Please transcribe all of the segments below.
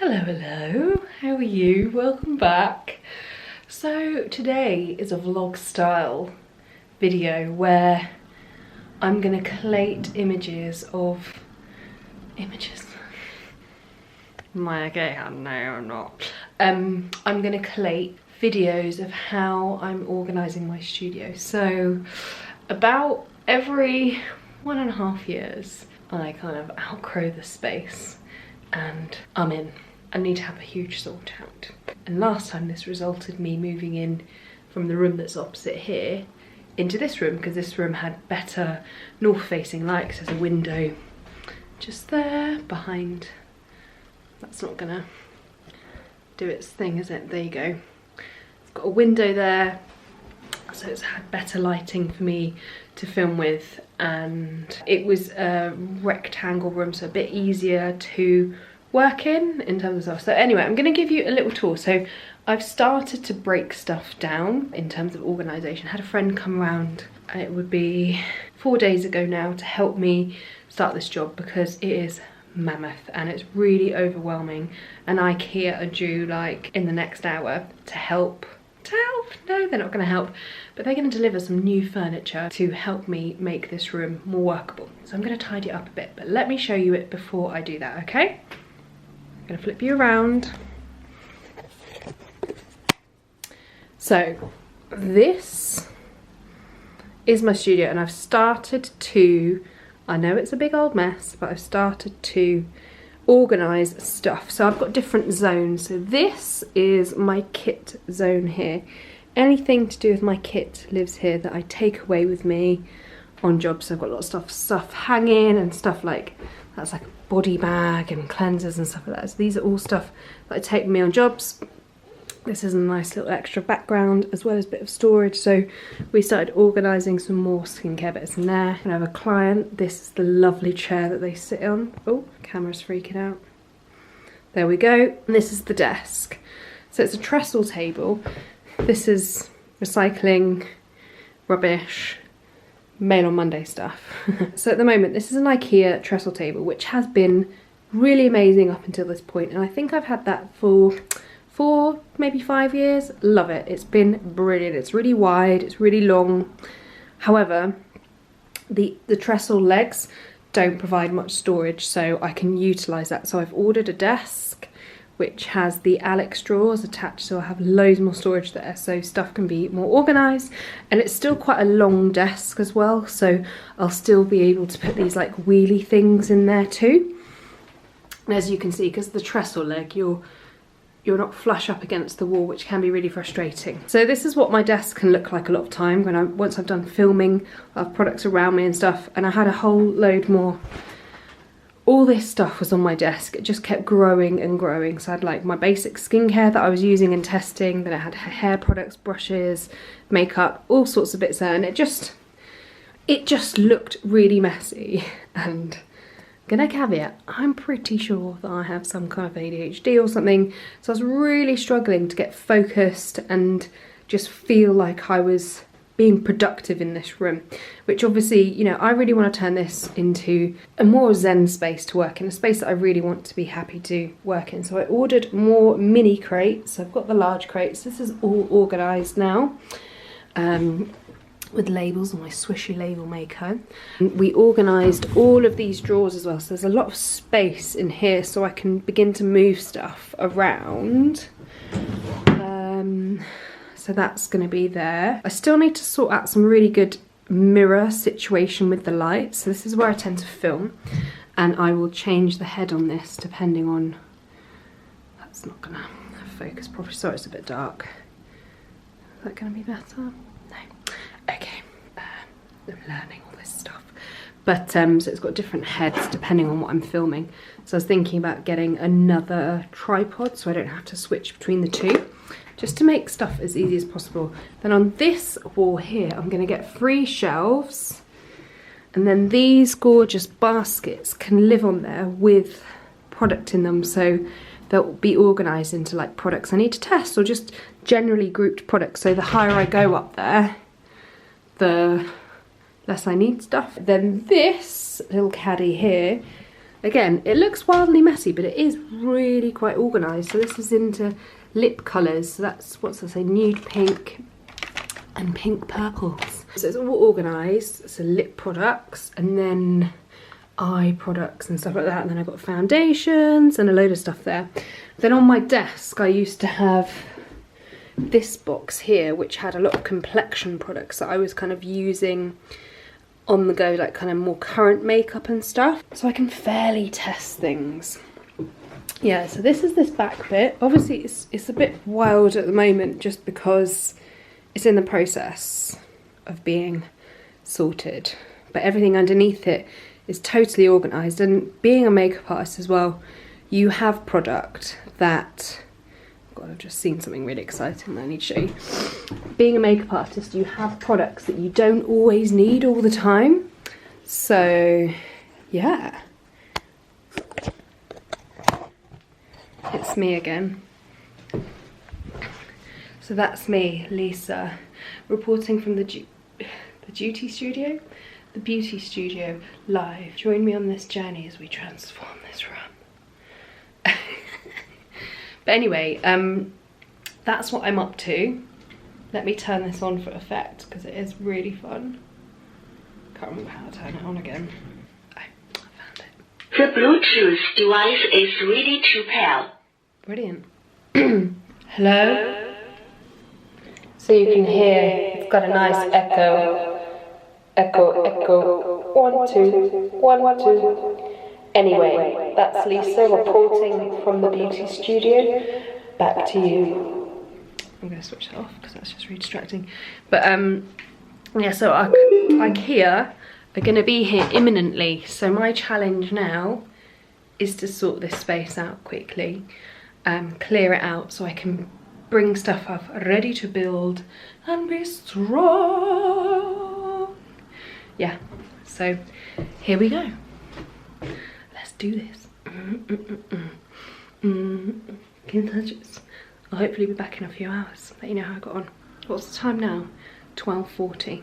Hello, hello, how are you? Welcome back. So today is a vlog style video where I'm gonna collate images of Am I okay? No, I'm not. I'm gonna collate videos of how I'm organising my studio. So about every 1.5 years, I kind of outgrow the space and I need to have a huge sort out. And last time this resulted me moving in from the room that's opposite here into this room, because this room had better north facing light, 'cause there's a window just there behind. That's not gonna do its thing, is it? There you go. It's got a window there, so it's had better lighting for me to film with, and it was a rectangle room, so a bit easier to work in terms of stuff. So anyway, I'm going to give you a little tour. So I've started to break stuff down in terms of organisation. I had a friend come around, it would be 4 days ago now, to help me start this job because it is mammoth and it's really overwhelming, and IKEA are due like in the next hour to help. No, they're not going to help, but they're going to deliver some new furniture to help me make this room more workable. So I'm going to tidy it up a bit, but let me show you it before I do that, okay? I'm going to flip you around. So this is my studio, and I've started to, I know it's a big old mess, but I've started to organise stuff. So I've got different zones. So this is my kit zone here. Anything to do with my kit lives here that I take away with me on jobs. So I've got a lot of stuff hanging and stuff like, that's like a body bag and cleansers and stuff like that. So these are all stuff that I take with me on jobs. This is a nice little extra background as well as a bit of storage. So we started organising some more skincare bits in there. I have a client. This is the lovely chair that they sit on. Oh, camera's freaking out. There we go. And this is the desk. So it's a trestle table. This is recycling, rubbish, Mail on Monday stuff. So at the moment, this is an IKEA trestle table, which has been really amazing up until this point. And I think I've had that for 4, maybe 5 years. Love it. It's been brilliant. It's really wide, it's really long. However, the trestle legs don't provide much storage, so I can utilise that. So I've ordered a desk which has the Alex drawers attached, so I have loads more storage there, so stuff can be more organised. And it's still quite a long desk as well, so I'll still be able to put these like wheelie things in there too. And as you can see, because the trestle leg, you're not flush up against the wall, which can be really frustrating. So this is what my desk can look like a lot of time when once I've done filming, I have products around me and stuff, and I had a whole load more. All this stuff was on my desk. It just kept growing and growing. So I had like my basic skincare that I was using and testing, then I had hair products, brushes, makeup, all sorts of bits there, and it just looked really messy. And gonna caveat, I'm pretty sure that I have some kind of ADHD or something, so I was really struggling to get focused and just feel like I was being productive in this room, which obviously, you know, I really want to turn this into a more zen space to work in, a space that I really want to be happy to work in. So I ordered more mini crates. I've got the large crates. This is all organised now. With labels on my swishy label maker. We organised all of these drawers as well, so there's a lot of space in here so I can begin to move stuff around. So that's going to be there. I still need to sort out some really good mirror situation with the light, so this is where I tend to film, and I will change the head on this depending on, that's not going to focus properly, sorry it's a bit dark. Is that going to be better? No. Okay, I'm learning all this stuff. But so it's got different heads depending on what I'm filming. So I was thinking about getting another tripod so I don't have to switch between the two, just to make stuff as easy as possible. Then on this wall here, I'm going to get 3 shelves, and then these gorgeous baskets can live on there with product in them, so they'll be organised into like products I need to test, or just generally grouped products. So the higher I go up there, the less I need stuff. Then this little caddy here Again, it looks wildly messy, but it is really quite organised. So this is into lip colours. So that's, what's I say, nude pink and pink purples. So it's all organised. So lip products and then eye products and stuff like that. And then I've got foundations and a load of stuff there. Then on my desk, I used to have this box here, which had a lot of complexion products that I was kind of using on the go, like kind of more current makeup and stuff, so I can fairly test things. Yeah, so this is this back bit. Obviously it's a bit wild at the moment just because it's in the process of being sorted, but everything underneath it is totally organised. And being a makeup artist as well, you have product that, God, I've just seen something really exciting that I need to show you. Being a makeup artist, you have products that you don't always need all the time. So, yeah. It's me again. So that's me, Lisa, reporting from the beauty studio live. Join me on this journey as we transform this room. But anyway, that's what I'm up to. Let me turn this on for effect because it is really fun. Can't remember how to turn it on again. Oh, I found it. The Bluetooth device is ready to pair. Brilliant. Hello? So you can hear, it's got a nice echo. Echo. 1, 2, 1, 2. Anyway, that's Lisa reporting from the beauty studio. Back to you. I'm going to switch that off because that's just really distracting. But yeah, so IKEA are going to be here imminently. So my challenge now is to sort this space out quickly, clear it out so I can bring stuff up ready to build and be strong. Yeah, so here we go. Let's do this. Can touch it. I'll hopefully be back in a few hours. Let you know how I got on. What's the time now? 12:40.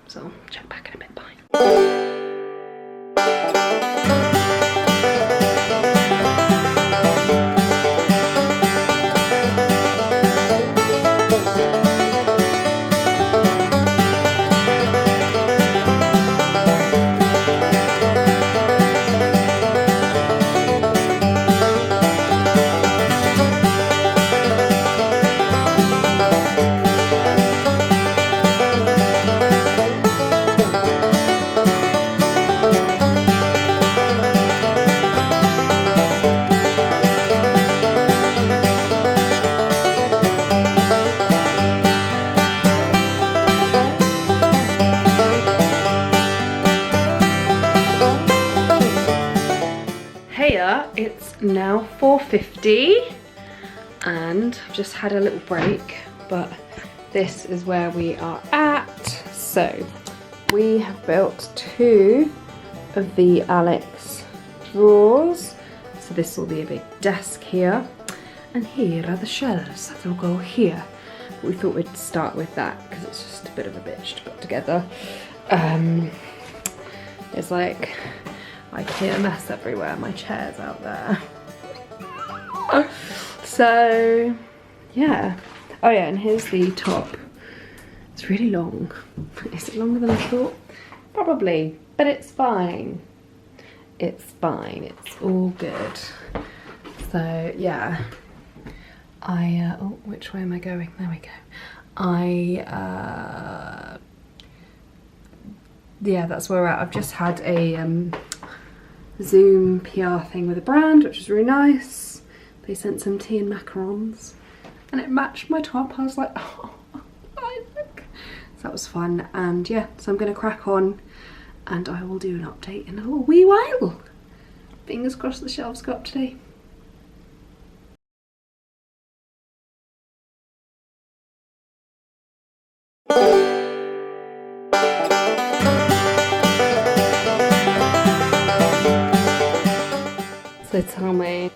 So I'll check back in a bit. Bye. It's now 4:50 and I've just had a little break, but this is where we are at. So we have built 2 of the Alex drawers. So this will be a big desk here, and here are the shelves that will go here. But we thought we'd start with that because it's just a bit of a bitch to put together. There's like IKEA mess everywhere. My chair's out there. So yeah. Oh yeah, and here's the top. It's really long. Is it longer than I thought? Probably, but it's fine. It's fine. It's all good. So yeah. Oh, which way am I going? There we go. Yeah, that's where we're at. I've just had a Zoom PR thing with a brand, which was really nice. They sent some tea and macarons and it matched my top. I was like, oh, Isaac. So that was fun. And yeah, so I'm gonna crack on and I will do an update in a little wee while. Fingers crossed the shelves go up today. So tell me,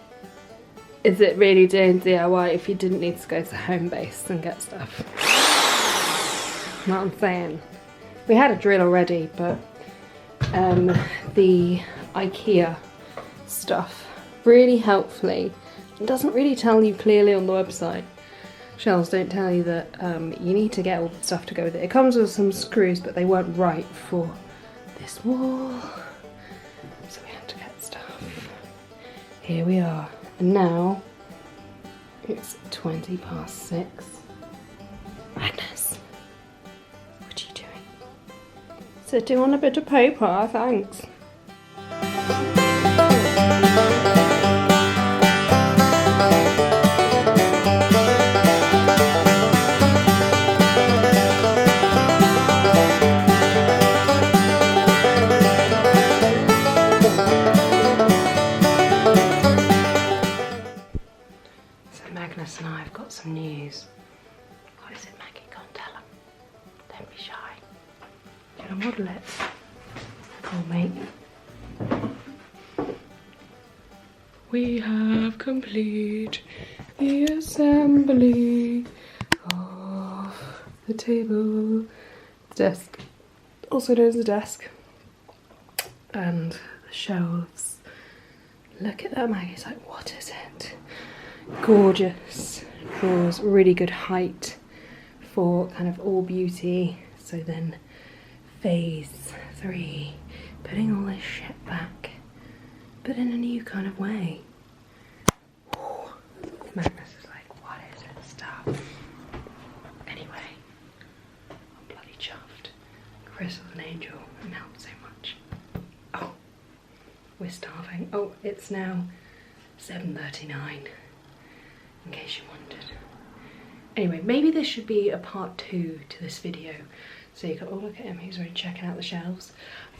is it really doing DIY if you didn't need to go to Homebase and get stuff? You know what I'm saying? We had a drill already, but the IKEA stuff really helpfully. It doesn't really tell you clearly on the website. Shelves don't tell you that you need to get all the stuff to go with it. It comes with some screws, but they weren't right for this wall, so we had to get stuff. Here we are, and now it's 6:20. Agnes, what are you doing? Sitting on a bit of paper, thanks. Agnes and I have got some news. What is it, Maggie? Go and tell them. Don't be shy. Can I model it? Oh, mate. We have complete the assembly of the table, desk, also known as the desk, and the shelves. Look at that, Maggie's like, what is it? Gorgeous, draws really good height for kind of all beauty. So then phase 3, putting all this shit back, but in a new kind of way. Ooh. Magnus is like, what is it, stuff? Anyway, I'm bloody chuffed. Chris was an angel and helped so much. Oh, we're starving. Oh, it's now 7:39. In case you wondered. Anyway, maybe this should be a part 2 to this video. So you can, oh look at him, he's already checking out the shelves.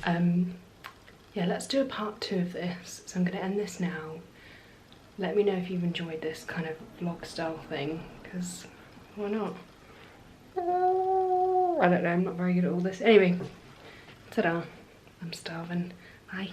Yeah, let's do a part 2 of this. So I'm gonna end this now. Let me know if you've enjoyed this kind of vlog style thing, because why not? I don't know, I'm not very good at all this. Anyway, ta-da, I'm starving, bye.